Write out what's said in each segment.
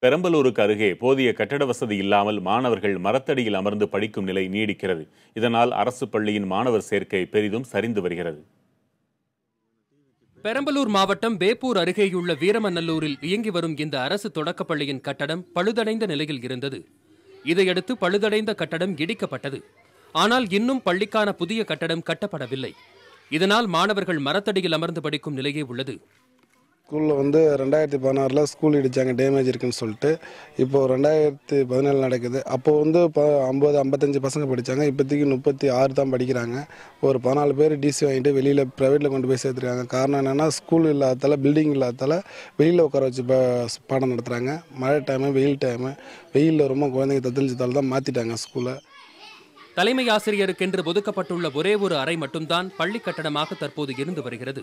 பெரம்பலூருக்கு அருகே போதிய கட்டட வசதி இல்லாமல் மாணவர்கள் மரத்தடியில் அமர்ந்து படிக்கும் நிலை நீடிக்கிறது. இதனால் அரசு பள்ளியின் மாணவர் சேர்க்கை பெரிதும் சரிந்து வருகிறது. பெரம்பலூர் மாவட்டம் வேப்பூர் அருகேயுள்ள வீரமநல்லூரில் இயங்கி வரும் இந்த அரசு தொடக்கப்பள்ளியின் கட்டடம் பழுதடைந்த நிலையில் இருந்தது. இதையடுத்து பழுதடைந்த கட்டடம் இடிக்கப்பட்டது. ஆனால் இன்னும் பள்ளிக்கான புதிய கட்டடம் கட்டப்படவில்லை. இதனால் மாணவர்கள் மரத்தடியில் அமர்ந்து படிக்கும் நிலையே உள்ளது. ஸ்கூலில் 2016 ஸ்கூல் இடித்தாங்க, டேமேஜ் இருக்குன்னு சொல்லிட்டு. இப்போது 2017 நடக்குது. அப்போது 50-55 பசங்க படித்தாங்க. இப்போதைக்கு 36 தான் படிக்கிறாங்க. ஒரு 14 பேர் டிசி வாங்கிட்டு வெளியில் ப்ரைவேட்டில் கொண்டு போய் சேர்த்துருக்காங்க. காரணம் என்னென்னா, ஸ்கூல் இல்லாததால், பில்டிங் இல்லாததால் வெளியில் உட்கார வச்சு பாடம் நடத்துகிறாங்க. மழை டைமு, வெயிலில் ரொம்ப குழந்தைங்க தத்தளிச்சதால் தான் மாற்றிட்டாங்க ஸ்கூலை. தலைமை ஆசிரியருக்கென்று ஒதுக்கப்பட்டுள்ள ஒரே ஒரு அறை மட்டும்தான் பள்ளி கட்டடமாக தற்போது இருந்து வருகிறது.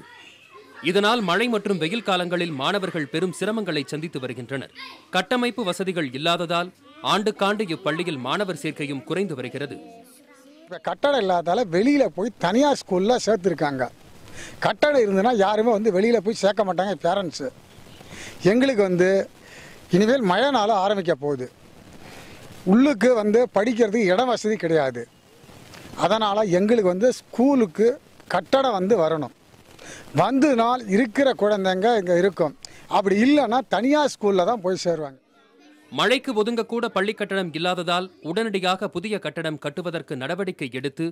இதனால் மழை மற்றும் வெயில் காலங்களில் மாணவர்கள் பெரும் சிரமங்களை சந்தித்து வருகின்றனர். கட்டமைப்பு வசதிகள் இல்லாததால் ஆண்டுக்காண்டு இப்பள்ளியில் மாணவர் சேர்க்கையும் குறைந்து வருகிறது. கட்டடம் இல்லாதால வெளியில போய் தனியார் ஸ்கூல்ல சேர்த்துருக்காங்க. கட்டடம் இருந்ததுன்னா யாருமே வெளியில போய் சேர்க்க மாட்டாங்க பேரண்ட்ஸு. எங்களுக்கு இனிமேல் மழை நாள் ஆரம்பிக்க போகுது. உள்ளுக்கு படிக்கிறதுக்கு இடம் வசதி கிடையாது. அதனால் எங்களுக்கு ஸ்கூலுக்கு கட்டடம் வரணும். நாள் இருக்கிற குழந்தைங்க இங்கே இருக்கும். அப்படி இல்லைன்னா தனியார் ஸ்கூலில் தான் போய் சேருவாங்க. மழைக்கு ஒதுங்கக்கூட பள்ளி கட்டடம் இல்லாததால் உடனடியாக புதிய கட்டடம் கட்டுவதற்கு நடவடிக்கை எடுத்து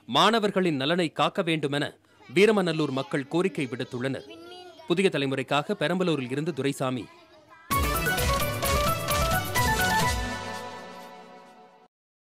மாணவர்களின் நலனை காக்க வேண்டுமென வீரமநல்லூர் மக்கள் கோரிக்கை விடுத்துள்ளனர். புதிய தலைமுறைக்காக பெரம்பலூரில் இருந்து துரைசாமி.